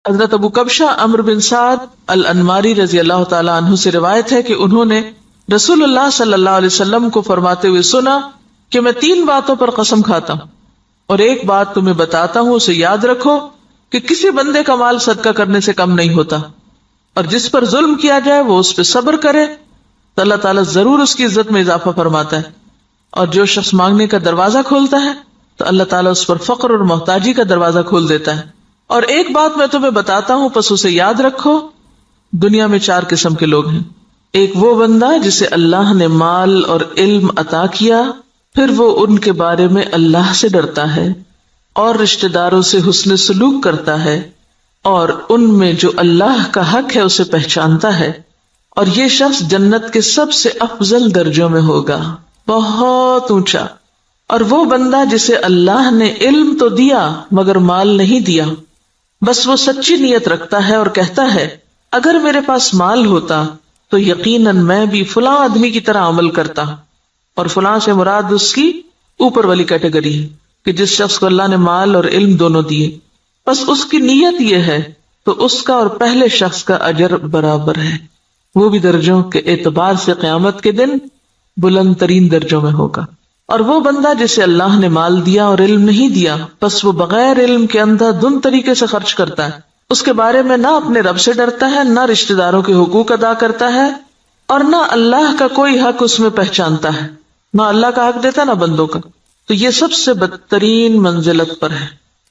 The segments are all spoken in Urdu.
حضرت ابو کبشہ عمرو بن سعد الانماری رضی اللہ تعالی عنہ سے روایت ہے کہ انہوں نے رسول اللہ صلی اللہ علیہ وسلم کو فرماتے ہوئے سنا کہ میں 3 باتوں پر قسم کھاتا ہوں اور ایک بات تمہیں بتاتا ہوں، اسے یاد رکھو کہ کسی بندے کا مال صدقہ کرنے سے کم نہیں ہوتا، اور جس پر ظلم کیا جائے وہ اس پہ صبر کرے تو اللہ تعالیٰ ضرور اس کی عزت میں اضافہ فرماتا ہے، اور جو شخص مانگنے کا دروازہ کھولتا ہے تو اللہ تعالیٰ اس پر فقر اور محتاجی کا دروازہ کھول دیتا ہے۔ اور ایک بات میں تمہیں بتاتا ہوں، پس اسے یاد رکھو، دنیا میں 4 قسم کے لوگ ہیں۔ ایک وہ بندہ جسے اللہ نے مال اور علم عطا کیا، پھر وہ ان کے بارے میں اللہ سے ڈرتا ہے اور رشتہ داروں سے حسن سلوک کرتا ہے، اور ان میں جو اللہ کا حق ہے اسے پہچانتا ہے، اور یہ شخص جنت کے سب سے افضل درجوں میں ہوگا، بہت اونچا۔ اور وہ بندہ جسے اللہ نے علم تو دیا مگر مال نہیں دیا، بس وہ سچی نیت رکھتا ہے اور کہتا ہے اگر میرے پاس مال ہوتا تو یقیناً میں بھی فلاں آدمی کی طرح عمل کرتا، اور فلاں سے مراد اس کی اوپر والی کیٹیگری ہے کہ جس شخص کو اللہ نے مال اور علم دونوں دیے، بس اس کی نیت یہ ہے تو اس کا اور پہلے شخص کا اجر برابر ہے، وہ بھی درجوں کے اعتبار سے قیامت کے دن بلند ترین درجوں میں ہوگا۔ اور وہ بندہ جسے اللہ نے مال دیا اور علم نہیں دیا، بس وہ بغیر علم کے اندھا دھند طریقے سے خرچ کرتا ہے، اس کے بارے میں نہ اپنے رب سے ڈرتا ہے، نہ رشتہ داروں کے حقوق ادا کرتا ہے، اور نہ اللہ کا کوئی حق اس میں پہچانتا ہے، نہ اللہ کا حق دیتا نہ بندوں کا، تو یہ سب سے بدترین منزلت پر ہے۔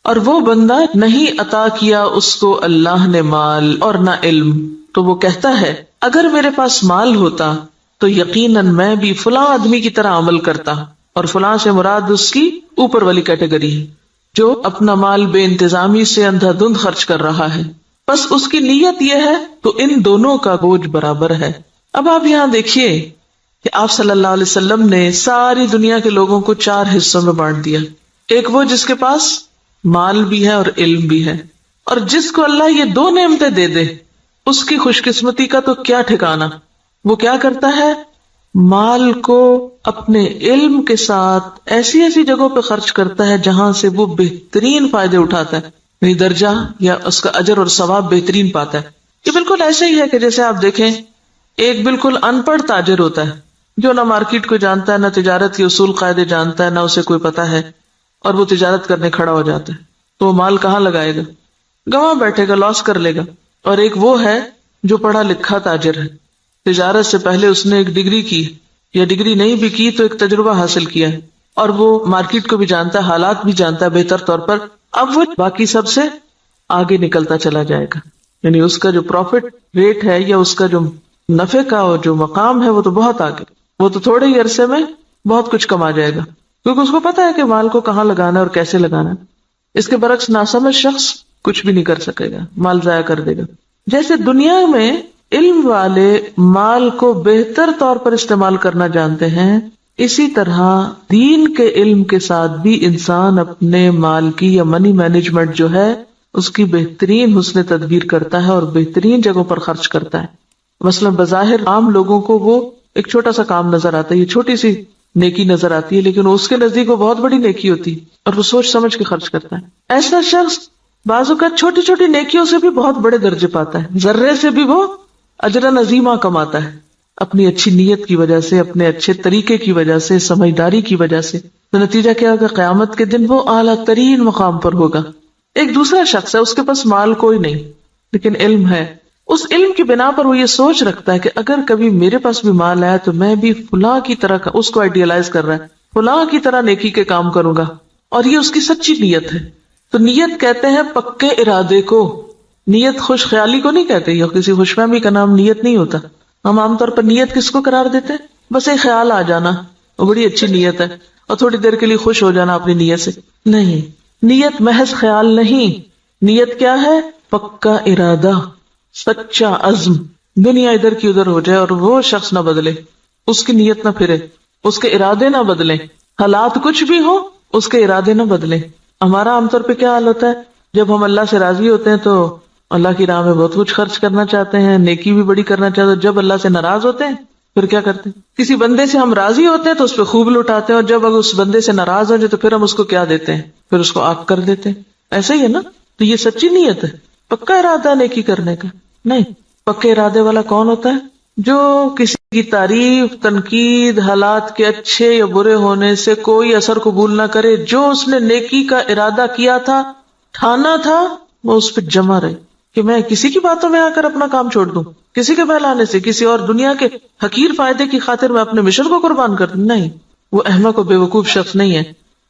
اور وہ بندہ نہیں عطا کیا اس کو اللہ نے مال اور نہ علم، تو وہ کہتا ہے اگر میرے پاس مال ہوتا تو یقیناً میں بھی فلاں آدمی کی طرح عمل کرتا، اور فلاں سے مراد اس کی اوپر والی کیٹیگری ہے جو اپنا مال بے انتظامی سے اندھا دھند خرچ کر رہا ہے، بس اس کی نیت یہ ہے تو ان دونوں کا بوجھ برابر ہے۔ اب آپ یہاں دیکھیے کہ آپ صلی اللہ علیہ وسلم نے ساری دنیا کے لوگوں کو 4 حصوں میں بانٹ دیا۔ ایک وہ جس کے پاس مال بھی ہے اور علم بھی ہے، اور جس کو اللہ یہ 2 نعمتیں دے دے اس کی خوش قسمتی کا تو کیا ٹھکانا۔ وہ کیا کرتا ہے، مال کو اپنے علم کے ساتھ ایسی ایسی جگہوں پہ خرچ کرتا ہے جہاں سے وہ بہترین فائدے اٹھاتا ہے، یعنی درجہ یا اس کا اجر اور ثواب بہترین پاتا ہے۔ یہ بالکل ایسے ہی ہے کہ جیسے آپ دیکھیں ایک بالکل ان پڑھ تاجر ہوتا ہے جو نہ مارکیٹ کو جانتا ہے، نہ تجارت کے اصول قاعدے جانتا ہے، نہ اسے کوئی پتا ہے، اور وہ تجارت کرنے کھڑا ہو جاتا ہے، تو وہ مال کہاں لگائے گا، گواں بیٹھے گا، لاس کر لے گا۔ اور ایک وہ ہے جو پڑھا لکھا تاجر ہے، تجارت سے پہلے اس نے ایک ڈگری کی، یا ڈگری نہیں بھی کی تو ایک تجربہ حاصل کیا ہے، اور وہ مارکیٹ کو بھی جانتا ہے، حالات بھی جانتا ہے بہتر طور پر، اب وہ باقی سب سے آگے نکلتا چلا جائے گا، یعنی اس کا جو پروفٹ ریٹ ہے یا اس کا جو نفع کا جو مقام ہے وہ تو بہت آگے، وہ تو تھوڑے ہی عرصے میں بہت کچھ کما جائے گا، کیونکہ اس کو پتا ہے کہ مال کو کہاں لگانا ہے اور کیسے لگانا ہے۔ اس کے برعکس ناسمجھ شخص کچھ بھی نہیں کر سکے گا، مال ضائع کر دے گا۔ جیسے دنیا میں علم والے مال کو بہتر طور پر استعمال کرنا جانتے ہیں، اسی طرح دین کے علم کے ساتھ بھی انسان اپنے مال کی یا منی مینجمنٹ جو ہے اس کی بہترین حسن تدبیر کرتا ہے اور بہترین جگہوں پر خرچ کرتا ہے۔ مثلا بظاہر عام لوگوں کو وہ ایک چھوٹا سا کام نظر آتا ہے، یہ چھوٹی سی نیکی نظر آتی ہے، لیکن اس کے نزدیک وہ بہت بڑی نیکی ہوتی ہے اور وہ سوچ سمجھ کے خرچ کرتا ہے۔ ایسا شخص بعض اوقات چھوٹی چھوٹی نیکیوں سے بھی بہت بڑے درجے پاتا ہے، ذرے سے بھی وہ اجر عظیمہ کماتا ہے، اپنی اچھی نیت کی وجہ سے، اپنے اچھے طریقے کی وجہ سے، سمجھداری کی وجہ سے۔ تو نتیجہ کیا ہوگا، قیامت کے دن وہ اعلیٰ ترین مقام پر ہوگا۔ ایک دوسرا شخص ہے، اس کے پاس مال کوئی نہیں لیکن علم ہے، اس علم کی بنا پر وہ یہ سوچ رکھتا ہے کہ اگر کبھی میرے پاس بھی مال آیا تو میں بھی فلاں کی طرح، اس کو آئیڈیالائز کر رہا ہے، فلاں کی طرح نیکی کے کام کروں گا، اور یہ اس کی سچی نیت ہے۔ تو نیت کہتے ہیں پکے ارادے کو، نیت خوش خیالی کو نہیں کہتے، یا کسی خوش فہمی کا نام نیت نہیں ہوتا۔ ہم عام طور پر نیت کس کو قرار دیتے ہیں، بس ایک خیال آ جانا وہ بڑی اچھی نیت ہے اور تھوڑی دیر کے لیے خوش ہو جانا اپنی نیت سے، نہیں، نیت محض خیال نہیں، نیت کیا ہے، پکا ارادہ، سچا عزم۔ دنیا ادھر کی ادھر ہو جائے اور وہ شخص نہ بدلے، اس کی نیت نہ پھرے، اس کے ارادے نہ بدلیں، حالات کچھ بھی ہو اس کے ارادے نہ بدلیں۔ ہمارا عام طور پہ کیا حال ہوتا ہے، جب ہم اللہ سے راضی ہوتے ہیں تو اللہ کی راہ میں بہت کچھ خرچ کرنا چاہتے ہیں، نیکی بھی بڑی کرنا چاہتے ہیں، جب اللہ سے ناراض ہوتے ہیں پھر کیا کرتے ہیں، کسی بندے سے ہم راضی ہوتے ہیں تو اس پہ خوب لٹاتے ہیں، اور جب اگر اس بندے سے ناراض ہو جائے تو پھر ہم اس کو کیا دیتے ہیں، پھر اس کو آگ کر دیتے ہیں۔ ایسا ہی ہے نا، تو یہ سچی نیت ہے۔ پکا ارادہ نیکی کرنے کا نہیں. پکے ارادے والا کون ہوتا ہے؟ جو کسی کی تعریف، تنقید، حالات کے اچھے یا برے ہونے سے کوئی اثر قبول نہ کرے. جو اس نے نیکی کا ارادہ کیا تھا، ٹھانا تھا، وہ اس پہ جمع رہے کہ میں کسی کی باتوں میں آ کر اپنا کام چھوڑ دوں، کسی کے بہلانے سے، کسی اور دنیا کے حقیر فائدے کی خاطر میں اپنے مشن کو قربان کر دوں. نہیں، وہ احمق و بے وقوف شخص نہیں ہے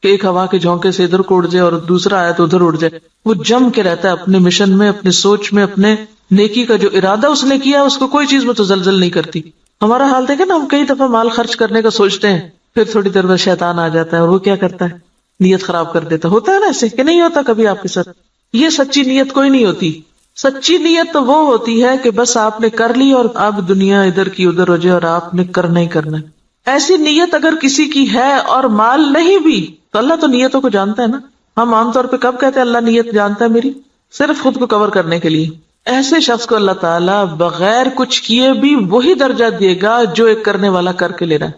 کہ ایک ہوا کے جھونکے سے ادھر کو اڑ جائے اور دوسرا آیا تو ادھر اڑ جائے. وہ جم کے رہتا ہے اپنے مشن میں، اپنے سوچ میں، اپنے نیکی کا جو ارادہ اس نے کیا اس کو کوئی چیز متزلزل نہیں کرتی. ہمارا حال دیکھیں نا، ہم کئی دفعہ مال خرچ کرنے کا سوچتے ہیں، پھر تھوڑی دیر بعد شیطان آ جاتا ہے اور وہ کیا کرتا ہے؟ نیت خراب کر دیتا. ہوتا ہے نا ایسے کہ نہیں ہوتا کبھی آپ کے ساتھ؟ یہ سچی نیت کوئی نہیں ہوتی. سچی نیت تو وہ ہوتی ہے کہ بس آپ نے کر لی اور اب دنیا ادھر کی ادھر ہو جائے اور آپ نے کرنا ہی کرنا ہے. ایسی نیت اگر کسی کی ہے اور مال نہیں بھی تو اللہ تو نیتوں کو جانتا ہے نا. ہم عام طور پہ کب کہتے ہیں اللہ نیت جانتا ہے میری؟ صرف خود کو کور کرنے کے لیے. ایسے شخص کو اللہ تعالیٰ بغیر کچھ کیے بھی وہی درجہ دے گا جو ایک کرنے والا کر کے لے رہا ہے،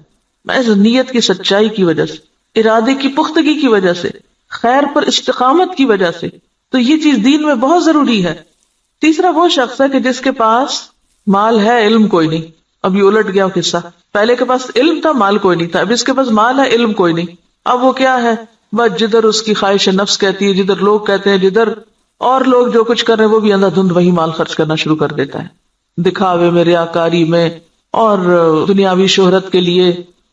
محض نیت کی سچائی کی وجہ سے، ارادے کی پختگی کی وجہ سے، خیر پر استقامت کی وجہ سے. تو یہ چیز دین میں بہت ضروری ہے. تیسرا وہ شخص ہے کہ جس کے پاس مال ہے، علم کوئی نہیں. اب یہ الٹ گیا قصہ، پہلے کے پاس علم تھا، مال کوئی نہیں تھا. اب اس کے پاس مال ہے، علم کوئی نہیں. اب وہ کیا ہے؟ بس جدھر اس کی خواہش نفس کہتی ہے، جدھر لوگ کہتے ہیں، جدھر اور لوگ جو کچھ کر رہے ہیں وہ بھی اندھا دھند وہی مال خرچ کرنا شروع کر دیتا ہے، دکھاوے میں، ریاکاری میں اور دنیاوی شہرت کے لیے.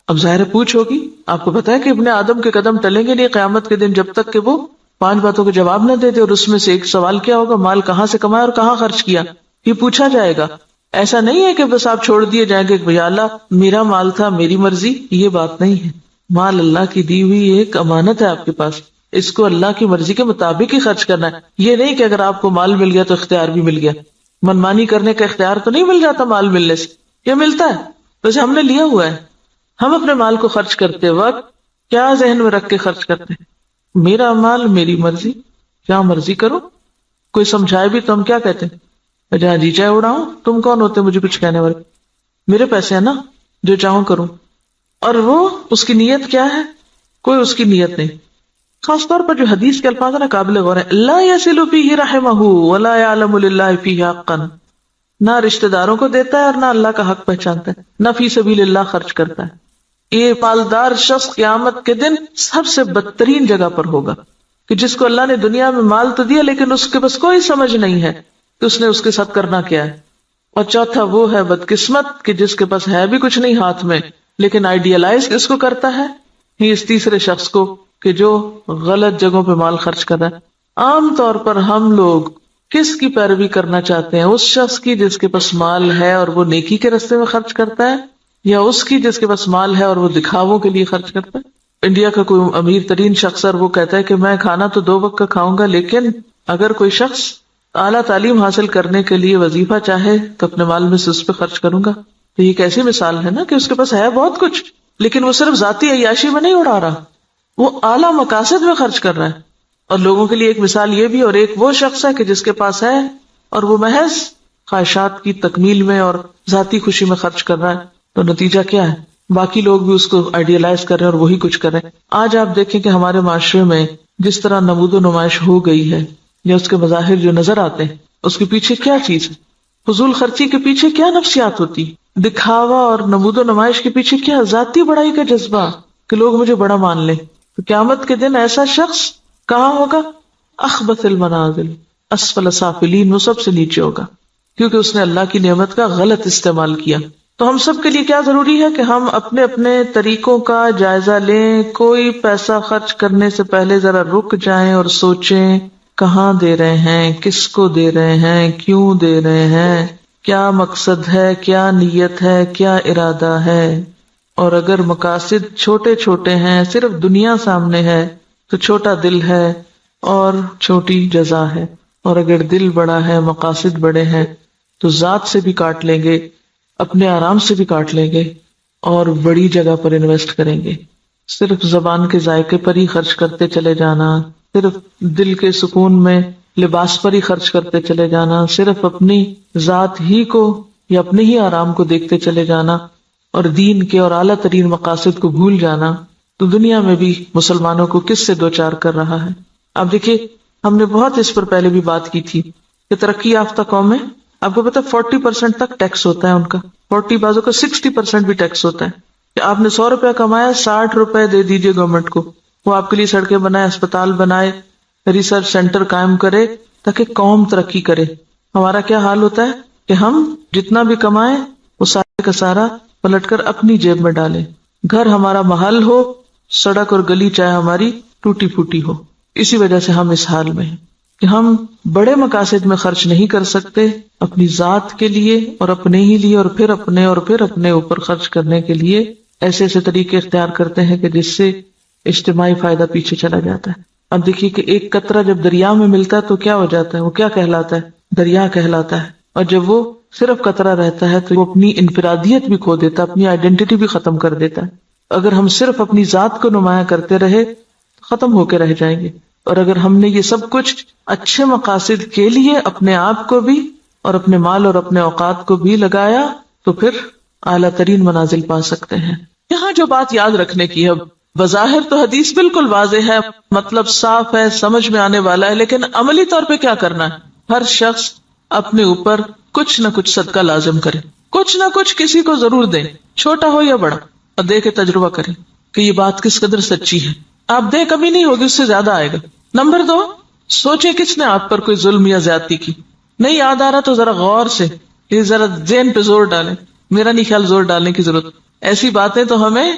اب ظاہر پوچھ ہوگی، آپ کو پتا ہے کہ ابن آدم کے قدم ٹلیں گے نہیں قیامت کے دن جب تک کہ وہ 5 باتوں کے جواب نہ دیتے. اور اس میں سے ایک سوال کیا ہوگا؟ مال کہاں سے کمایا اور کہاں خرچ کیا، یہ پوچھا جائے گا. ایسا نہیں ہے کہ بس آپ چھوڑ دیے جائیں گے کہ اللہ میرا مال تھا، میری مرضی. یہ بات نہیں ہے. مال اللہ کی دی ہوئی ایک امانت ہے آپ کے پاس، اس کو اللہ کی مرضی کے مطابق ہی خرچ کرنا ہے. یہ نہیں کہ اگر آپ کو مال مل گیا تو اختیار بھی مل گیا. منمانی کرنے کا اختیار تو نہیں مل جاتا مال ملنے سے، یہ ملتا ہے ویسے ہم نے لیا ہوا ہے. ہم اپنے مال کو خرچ کرتے وقت کیا ذہن میں رکھ کے خرچ کرتے ہیں؟ میرا مال، میری مرضی، کیا مرضی کرو. کوئی سمجھائے بھی تو ہم کیا کہتے ہیں؟ جہاں جی چاہے اڑاؤں، تم کون ہوتے مجھے کچھ کہنے والے؟ میرے پیسے ہیں نا، جو چاہوں کروں. اور وہ اس کی نیت کیا ہے؟ کوئی اس کی نیت نہیں. خاص طور پر جو حدیث کے الفاظ ہیں نا قابل غور ہیں، لا یصل فیہ رحمہ ولا یعلم للہ فیہ حقا. نہ رشتہ داروں کو دیتا ہے اور نہ اللہ کا حق پہچانتا ہے، نہ فی سبیل اللہ خرچ کرتا ہے. یہ مالدار شخص قیامت کے دن سب سے بدترین جگہ پر ہوگا کہ جس کو اللہ نے دنیا میں مال تو دیا لیکن اس کے پاس کوئی سمجھ نہیں ہے کہ اس نے اس کے ساتھ کرنا کیا ہے. اور چوتھا وہ ہے بدقسمت کہ جس کے پاس ہے بھی کچھ نہیں ہاتھ میں لیکن آئیڈیالائز اس کو کرتا ہے. ہی اس تیسرے شخص کو کہ جو غلط جگہوں پہ مال خرچ کر رہا ہے. عام طور پر ہم لوگ کس کی پیروی کرنا چاہتے ہیں؟ اس شخص کی جس کے پاس مال ہے اور وہ نیکی کے راستے میں خرچ کرتا ہے، یا اس کی جس کے پاس مال ہے اور وہ دکھاووں کے لیے خرچ کرتا ہے؟ انڈیا کا کوئی امیر ترین شخص اور وہ کہتا ہے کہ میں کھانا تو 2 وقت کا کھاؤں گا، لیکن اگر کوئی شخص اعلیٰ تعلیم حاصل کرنے کے لیے وظیفہ چاہے تو اپنے مال میں سے اس پہ خرچ کروں گا. تو یہ کیسی مثال ہے نا کہ اس کے پاس ہے بہت کچھ لیکن وہ صرف ذاتی عیاشی میں نہیں اڑا رہا، وہ اعلیٰ مقاصد میں خرچ کر رہا ہے. اور لوگوں کے لیے ایک مثال یہ بھی، اور ایک وہ شخص ہے کہ جس کے پاس ہے اور وہ محض خواہشات کی تکمیل میں اور ذاتی خوشی میں خرچ کر رہا ہے. تو نتیجہ کیا ہے؟ باقی لوگ بھی اس کو آئیڈیالائز کر رہے ہیں اور وہی کچھ کر رہے ہیں. آج آپ دیکھیں کہ ہمارے معاشرے میں جس طرح نمود و نمائش ہو گئی ہے یا اس کے مظاہر جو نظر آتے ہیں، اس کے پیچھے کیا چیز ہے؟ فضول خرچی کے پیچھے کیا نفسیات ہوتی؟ دکھاوا اور نمود و نمائش کے پیچھے کیا ذاتی بڑائی کا جذبہ کہ لوگ مجھے بڑا مان لیں. تو قیامت کے دن ایسا شخص کہاں ہوگا؟ اخبث المنازل، اسفل سافلین، وہ سب سے نیچے ہوگا کیونکہ اس نے اللہ کی نعمت کا غلط استعمال کیا. تو ہم سب کے لیے کیا ضروری ہے کہ ہم اپنے اپنے طریقوں کا جائزہ لیں. کوئی پیسہ خرچ کرنے سے پہلے ذرا رک جائیں اور سوچیں کہاں دے رہے ہیں، کس کو دے رہے ہیں، کیوں دے رہے ہیں، کیا مقصد ہے، کیا نیت ہے، کیا ارادہ ہے. اور اگر مقاصد چھوٹے چھوٹے ہیں، صرف دنیا سامنے ہے تو چھوٹا دل ہے اور چھوٹی جزا ہے. اور اگر دل بڑا ہے، مقاصد بڑے ہیں تو ذات سے بھی کاٹ لیں گے، اپنے آرام سے بھی کاٹ لیں گے اور بڑی جگہ پر انویسٹ کریں گے. صرف زبان کے ذائقے پر ہی خرچ کرتے چلے جانا، صرف دل کے سکون میں لباس پر ہی خرچ کرتے چلے جانا، صرف اپنی ذات ہی کو یا اپنے ہی آرام کو دیکھتے چلے جانا اور دین کے اور اعلیٰ ترین مقاصد کو بھول جانا، تو دنیا میں بھی مسلمانوں کو کس سے دوچار کر رہا ہے. اب دیکھیے، ہم نے بہت اس پر پہلے بھی بات کی تھی کہ کہ ترقی یافتہ قومیں، آپ کو پتا 40% تک ٹیکس ہوتا ہے ان کا، 40 بازوں کا 60% بھی ٹیکس ہوتا ہے کہ آپ نے 100 روپے کمایا، 60 روپے دے دیجئے گورنمنٹ کو، وہ آپ کے لیے سڑکیں بنائے، اسپتال بنائے، ریسرچ سینٹر قائم کرے تاکہ قوم ترقی کرے۔ ہمارا کیا حال ہوتا ہے کہ ہم جتنا بھی کمائیں وہ سارے کا سارا پلٹ کر اپنی جیب میں ڈالیں، گھر ہمارا محل ہو، سڑک اور گلی چاہے ہماری ٹوٹی پھوٹی ہو۔ اسی وجہ سے ہم اس حال میں ہیں کہ ہم بڑے مقاصد میں خرچ نہیں کر سکتے، اپنی ذات کے لیے اور اپنے ہی لیے، اور پھر اپنے اوپر خرچ کرنے کے لیے ایسے ایسے طریقے اختیار کرتے ہیں کہ جس سے اجتماعی فائدہ پیچھے چلا جاتا ہے۔ اب دیکھیے کہ ایک قطرہ جب دریا میں ملتا ہے تو کیا ہو جاتا ہے، وہ کیا کہلاتا ہے، دریا کہلاتا ہے، اور جب وہ صرف قطرہ رہتا ہے تو وہ اپنی انفرادیت بھی کھو دیتا ہے، اپنی آئیڈینٹی بھی ختم کر دیتا ہے۔ اگر ہم صرف اپنی ذات کو نمایاں کرتے رہے ختم ہو کے رہ جائیں گے، اور اگر ہم نے یہ سب کچھ اچھے مقاصد کے لیے اپنے آپ کو بھی اور اپنے مال اور اپنے اوقات کو بھی لگایا تو پھر اعلیٰ ترین منازل پا سکتے ہیں۔ یہاں جو بات یاد رکھنے کی ہے، بظاہر تو حدیث بالکل واضح ہے، مطلب صاف ہے، سمجھ میں آنے والا ہے، لیکن عملی طور پہ کیا کرنا ہے؟ ہر شخص اپنے اوپر کچھ نہ کچھ صدقہ لازم کرے، کچھ نہ کچھ کسی کو ضرور دیں، چھوٹا ہو یا بڑا، اور دے کے تجربہ کریں کہ یہ بات کس قدر سچی ہے۔ آپ دے کمی نہیں ہوگی، اس سے زیادہ آئے گا۔ نمبر 2، سوچے کس نے آپ پر کوئی ظلم یا زیادتی کی، نہیں یاد آ رہا تو ذرا غور سے یہ ذرا ذہن پہ زور ڈالیں۔ میرا نہیں خیال زور ڈالنے کی ضرورت، ایسی باتیں تو ہمیں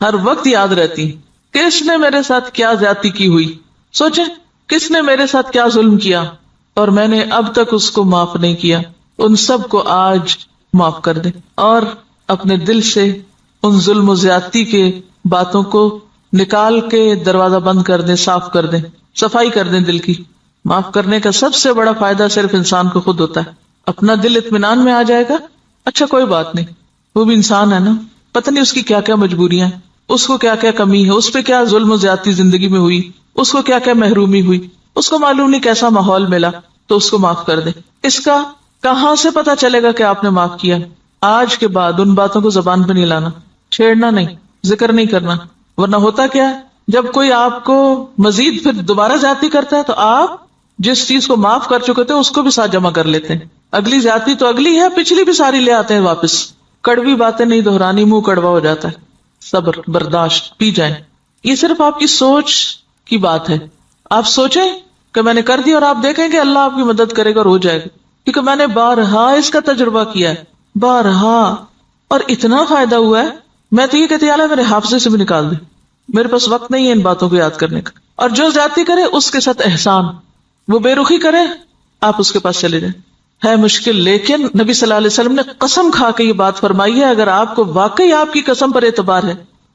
ہر وقت یاد رہتی ہیں۔ کس نے میرے ساتھ کیا زیادتی کی ہوئی، سوچیں کس نے میرے ساتھ کیا ظلم کیا اور میں نے اب تک اس کو معاف نہیں کیا، ان سب کو آج معاف کر دیں، اور اپنے دل سے ان ظلم و زیادتی کے باتوں کو نکال کے دروازہ بند کر دیں، صاف کر دیں، صفائی کر دیں دل کی۔ معاف کرنے کا سب سے بڑا فائدہ صرف انسان کو خود ہوتا ہے، اپنا دل اطمینان میں آ جائے گا، اچھا کوئی بات نہیں، وہ بھی انسان ہے نا، پتہ نہیں اس کی کیا کیا مجبوریاں ہیں، اس کو کیا کیا کمی ہے، اس پہ کیا ظلم و زیادتی زندگی میں ہوئی، اس کو کیا کیا محرومی ہوئی، اس کو معلوم نہیں کیسا ماحول ملا، تو اس کو معاف کر دیں۔ اس کا کہاں سے پتا چلے گا کہ آپ نے معاف کیا؟ آج کے بعد ان باتوں کو زبان پہ نہیں لانا، چھیڑنا نہیں، ذکر نہیں کرنا، ورنہ ہوتا کیا ہے، جب کوئی آپ کو مزید پھر دوبارہ زیادتی کرتا ہے تو آپ جس چیز کو معاف کر چکے تھے اس کو بھی ساتھ جمع کر لیتے ہیں، اگلی زیادتی تو اگلی ہے، پچھلی بھی ساری لے آتے ہیں واپس۔ کڑوی باتیں نہیں دہرانی، منہ کڑوا ہو جاتا ہے۔ صبر، برداشت، پی جائیں۔ یہ صرف آپ کی سوچ کی بات ہے، آپ سوچیں کہ میں نے کر دی، اور آپ دیکھیں کہ اللہ آپ کی مدد کرے گا اور ہو جائے گا، کیونکہ میں نے بارہا اس کا تجربہ کیا ہے، بارہا، اور اتنا فائدہ ہوا ہے۔ میں تو یہ کہتی اللہ میرے حافظے سے بھی نکال دے، میرے پاس وقت نہیں ہے ان باتوں کو یاد کرنے کا۔ اور جو زیادتی کرے اس کے ساتھ احسان، وہ بے رخی کرے، آپ اس کے پاس چلے جائیں۔ ہے مشکل، لیکن نبی صلی اللہ علیہ وسلم نے قسم کھا کے یہ بات فرمائی ہے، اگر آپ کو واقعی آپ کی قسم پر اعتبار ہے،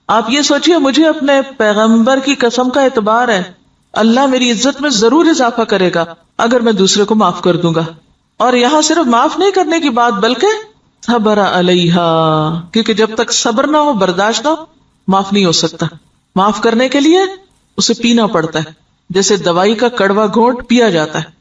آپ یہ سوچیے مجھے اپنے پیغمبر کی قسم کا اعتبار ہے، اللہ میری عزت میں ضرور اضافہ کرے گا اگر میں دوسرے کو معاف کر دوں گا۔ اور یہاں صرف معاف نہیں کرنے کی بات بلکہ صبر علیہا، کیونکہ جب تک صبر نہ ہو، برداشت نہ ہو، معاف نہیں ہو سکتا۔ معاف کرنے کے لیے اسے پینا پڑتا ہے، جیسے دوائی کا کڑوا گھونٹ پیا جاتا ہے۔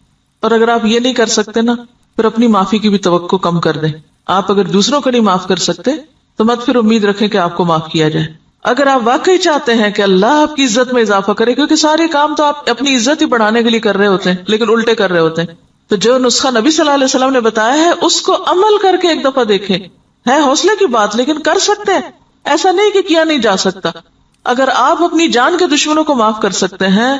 اور اگر آپ یہ نہیں کر سکتے نا، پھر اپنی معافی کی بھی توقع کم کر دیں۔ آپ اگر دوسروں کو نہیں معاف کر سکتے تو مت پھر امید رکھیں کہ آپ کو معاف کیا جائے۔ اگر آپ واقعی چاہتے ہیں کہ اللہ آپ کی عزت میں اضافہ کرے، کیونکہ سارے کام تو آپ اپنی عزت ہی بڑھانے کے لیے کر رہے ہوتے ہیں لیکن الٹے کر رہے ہوتے ہیں، تو جو نسخہ نبی صلی اللہ علیہ وسلم نے بتایا ہے اس کو عمل کر کے ایک دفعہ دیکھیں۔ ہے حوصلے کی بات لیکن کر سکتے ہیں، ایسا نہیں کہ کیا نہیں جا سکتا۔ اگر آپ اپنی جان کے دشمنوں کو معاف کر سکتے ہیں،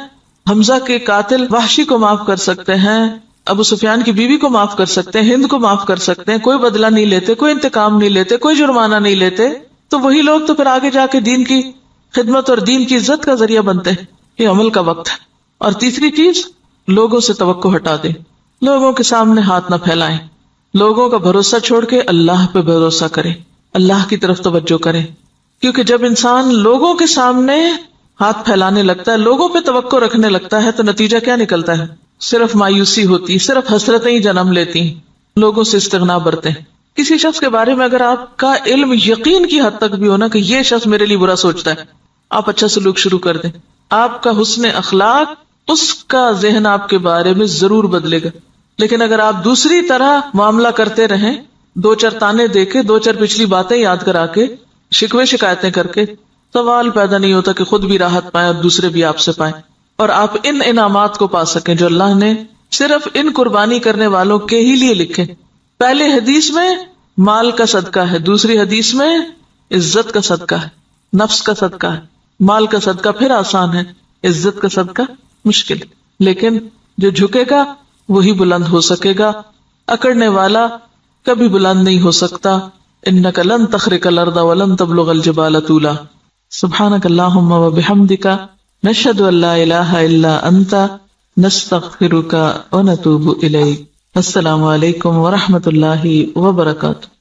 حمزہ کے قاتل وحشی کو معاف کر سکتے ہیں، ابو سفیان کی بیوی کو معاف کر سکتے ہیں، ہند کو معاف کر سکتے ہیں، کوئی بدلہ نہیں لیتے، کوئی انتقام نہیں لیتے، کوئی جرمانہ نہیں لیتے، تو وہی لوگ تو پھر آگے جا کے دین کی خدمت اور دین کی عزت کا ذریعہ بنتے ہیں۔ یہ عمل کا وقت ہے۔ اور تیسری چیز، لوگوں سے توقع ہٹا دیں، لوگوں کے سامنے ہاتھ نہ پھیلائیں، لوگوں کا بھروسہ چھوڑ کے اللہ پہ بھروسہ کریں، اللہ کی طرف توجہ کریں، کیونکہ جب انسان لوگوں کے سامنے ہاتھ پھیلانے لگتا ہے، لوگوں پہ توقع رکھنے لگتا ہے، تو نتیجہ کیا نکلتا ہے؟ صرف مایوسی ہوتی، صرف حسرتیں ہی جنم لیتی، لوگوں سے استغنا برتے ہیں۔ کسی شخص کے بارے میں اگر آپ کا علم یقین کی حد تک بھی ہونا کہ یہ شخص میرے لیے برا سوچتا ہے، آپ اچھا سلوک شروع کر دیں، آپ کا حسن اخلاق اس کا ذہن آپ کے بارے میں ضرور بدلے گا۔ لیکن اگر آپ دوسری طرح معاملہ کرتے رہیں، دو چار تانے دے کے، دو چار پچھلی باتیں یاد کرا کے، شکوے شکایتیں کر کے، سوال پیدا نہیں ہوتا کہ خود بھی راحت پائیں اور دوسرے بھی آپ سے پائیں، اور آپ ان انعامات کو پا سکیں جو اللہ نے صرف ان قربانی کرنے والوں کے ہی لیے لکھے. پہلے حدیث میں مال کا صدقہ ہے، دوسری حدیث میں عزت کا صدقہ ہے، نفس کا صدقہ ہے. مال کا صدقہ پھر آسان ہے، عزت کا صدقہ مشکل. لیکن جو جھکے گا وہی بلند ہو سکے گا، اکڑنے والا کبھی بلند نہیں ہو سکتا. انک لن تخرق الارض ولن تبلغ الجبال طولا. سبحانک اللہم وبحمدک نشہد ان لا الہ الا انت نستغفرک ونتوب الیک. السلام علیکم ورحمۃ اللہ وبرکاتہ.